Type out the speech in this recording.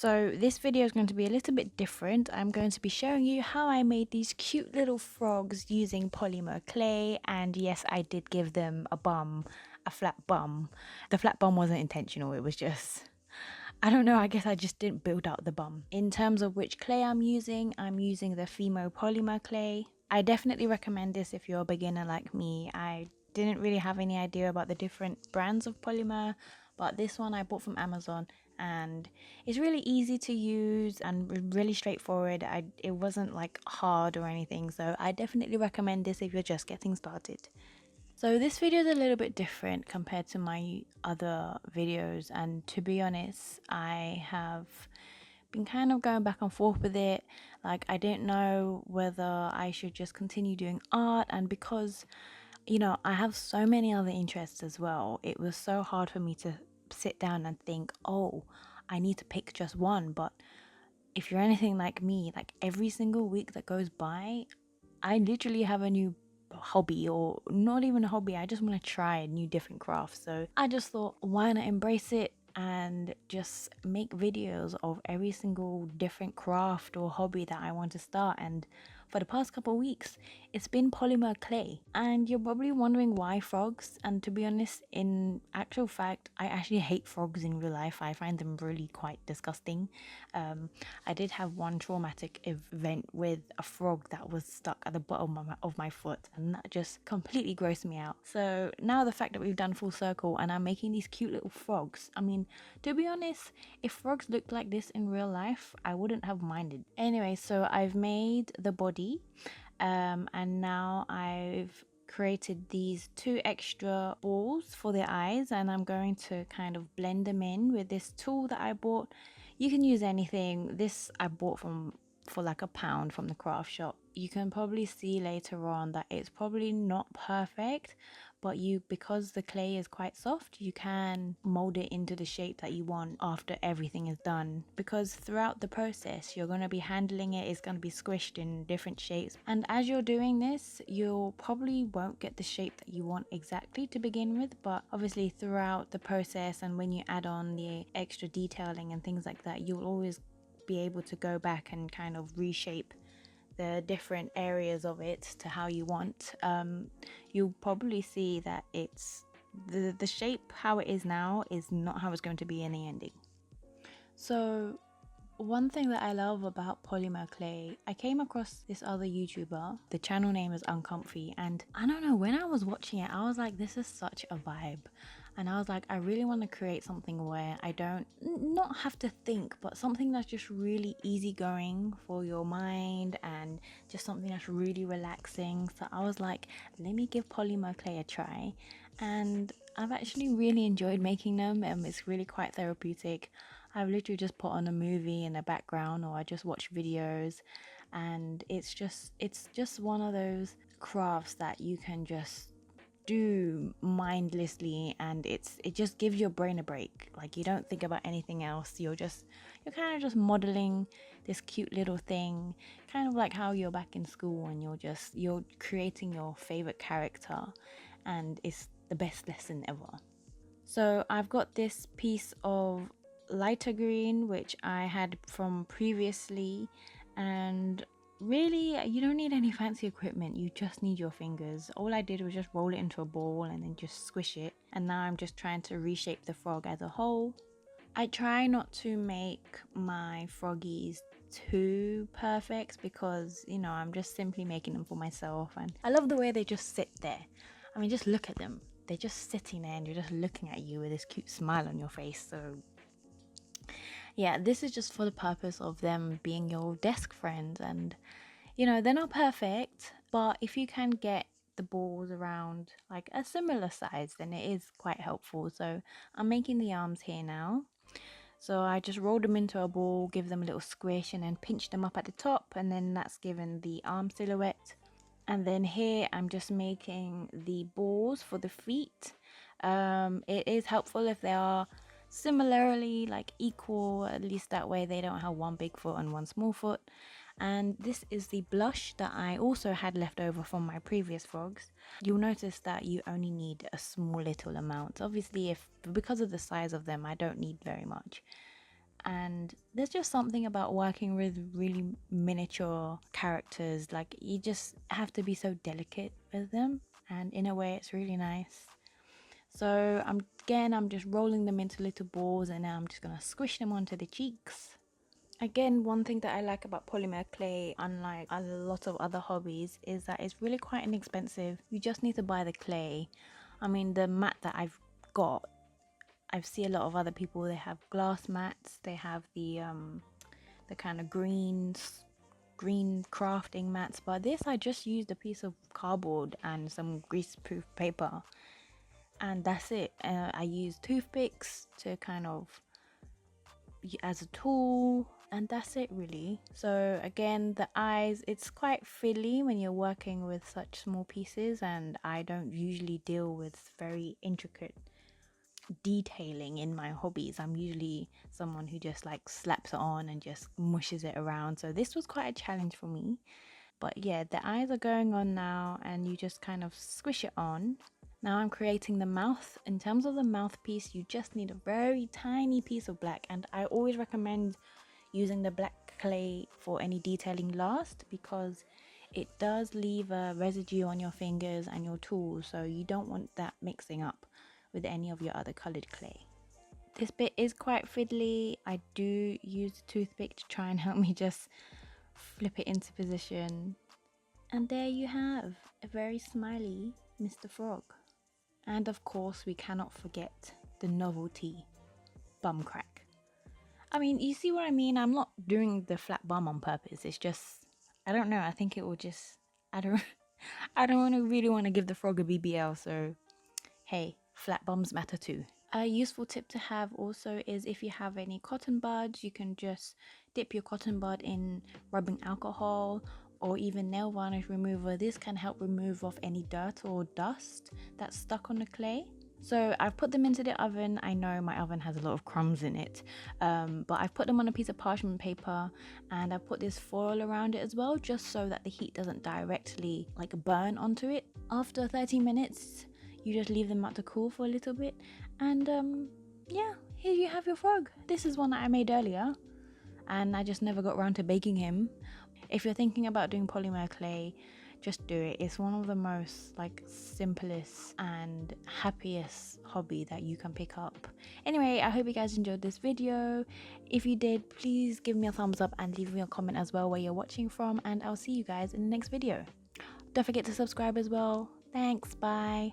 So this video is going to be a little bit different. I'm going to be showing you how I made these cute little frogs using polymer clay, and yes, I did give them a flat bum. The flat bum wasn't intentional, it was just, I don't know, I guess I just didn't build out the bum. In terms of which clay I'm using the Fimo polymer clay. I definitely recommend this if you're a beginner like me. I didn't really have any idea about the different brands of polymer, but this one I bought from Amazon and it's really easy to use and really straightforward. It wasn't like hard or anything, so I definitely recommend this if you're just getting started. So this video is a little bit different compared to my other videos, and to be honest, I have been kind of going back and forth with it. Like, I didn't know whether I should just continue doing art, and because I have so many other interests as well, it was so hard for me to sit down and think, oh, I need to pick just one. But if you're anything like me, like every single week that goes by, I literally have a new hobby, or not even a hobby, I just want to try a new different craft. So I just thought, why not embrace it and just make videos of every single different craft or hobby that I want to start. And for the past couple of weeks, it's been polymer clay. And you're probably wondering why frogs, and to be honest, in actual fact, I actually hate frogs in real life. I find them really quite disgusting. I did have one traumatic event with a frog that was stuck at the bottom of my foot, and that just completely grossed me out. So now the fact that we've done full circle and I'm making these cute little frogs, I mean, to be honest, if frogs looked like this in real life, I wouldn't have minded. Anyway, so I've made the body, and now I've created these two extra balls for the eyes, and I'm going to kind of blend them in with this tool that I bought. You can use anything. This I bought for like £1 from the craft shop. You can probably see later on that it's probably not perfect, but because the clay is quite soft, you can mold it into the shape that you want after everything is done, because throughout the process you're going to be handling it. It's going to be squished in different shapes, and as you're doing this, you probably won't get the shape that you want exactly to begin with, but obviously throughout the process and when you add on the extra detailing and things like that, you'll always be able to go back and kind of reshape the different areas of it to how you want. You'll probably see that it's the shape how it is now is not how it's going to be in the ending. So one thing that I love about polymer clay, I came across this other YouTuber. The channel name is Uncomfy, and I don't know, when I was watching it, I was like, this is such a vibe. And I was like, I really want to create something where I don't not have to think, but something that's just really easygoing for your mind and just something that's really relaxing. So I was like, let me give polymer clay a try, and I've actually really enjoyed making them. It's really quite therapeutic. I've literally just put on a movie in the background, or I just watch videos, and it's just one of those crafts that you can just do mindlessly, and it just gives your brain a break. Like, you don't think about anything else. You're kind of just modeling this cute little thing, kind of like how you're back in school and you're creating your favorite character, and it's the best lesson ever. So I've got this piece of lighter green which I had from previously, and really you don't need any fancy equipment, you just need your fingers. All I did was just roll it into a ball and then just squish it, and now I'm just trying to reshape the frog as a whole. I try not to make my froggies too perfect because I'm just simply making them for myself, and I love the way they just sit there. I mean, just look at them, they're just sitting there and you're just looking at you with this cute smile on your face. So yeah, this is just for the purpose of them being your desk friends, and they're not perfect, but if you can get the balls around like a similar size, then it is quite helpful. So I'm making the arms here now. So I just rolled them into a ball, give them a little squish, and then pinch them up at the top, and then that's given the arm silhouette. And then here I'm just making the balls for the feet. It is helpful if they are similarly like equal, at least that way they don't have one big foot and one small foot. And this is the blush that I also had left over from my previous frogs. You'll notice that you only need a small little amount. Obviously, because of the size of them, I don't need very much. and there's just something about working with really miniature characters. Like, you just have to be so delicate with them, and in a way it's really nice. So I'm just rolling them into little balls, and now I'm just gonna squish them onto the cheeks. Again, one thing that I like about polymer clay, unlike a lot of other hobbies, is that it's really quite inexpensive. You just need to buy the clay. I mean, the mat that I've got, I've seen a lot of other people, they have glass mats, they have the kind of green crafting mats, but this, I just used a piece of cardboard and some greaseproof paper, and that's it. I used toothpicks to kind of as a tool, and that's it really. So again, the eyes, it's quite fiddly when you're working with such small pieces, and I don't usually deal with very intricate detailing in my hobbies. I'm usually someone who just like slaps it on and just mushes it around, so this was quite a challenge for me. But yeah, the eyes are going on now, and you just kind of squish it on. Now I'm creating the mouth. In terms of the mouthpiece, you just need a very tiny piece of black, and I always recommend using the black clay for any detailing last, because it does leave a residue on your fingers and your tools, so you don't want that mixing up with any of your other colored clay. This bit is quite fiddly. I do use a toothpick to try and help me just flip it into position. And there you have a very smiley Mr. Frog. And of course, we cannot forget the novelty bum crack. I mean, you see what I mean? I'm not doing the flat bum on purpose. It's just, I don't know. I think it will just, I don't, I don't really want to give the frog a BBL. So, hey, flat bums matter too. A useful tip to have also is, if you have any cotton buds, you can just dip your cotton bud in rubbing alcohol or even nail varnish remover. This can help remove off any dirt or dust that's stuck on the clay. So I've put them into the oven. I know my oven has a lot of crumbs in it, but I've put them on a piece of parchment paper, and I've put this foil around it as well, just so that the heat doesn't directly like burn onto it. After 30 minutes, you just leave them out to cool for a little bit, and yeah, here you have your frog. This is one that I made earlier, and I just never got around to baking him. If you're thinking about doing polymer clay, just do it. It's one of the most like simplest and happiest hobby that you can pick up. Anyway, I hope you guys enjoyed this video. If you did, please give me a thumbs up and leave me a comment as well where you're watching from, and I'll see you guys in the next video. Don't forget to subscribe as well. Thanks, bye.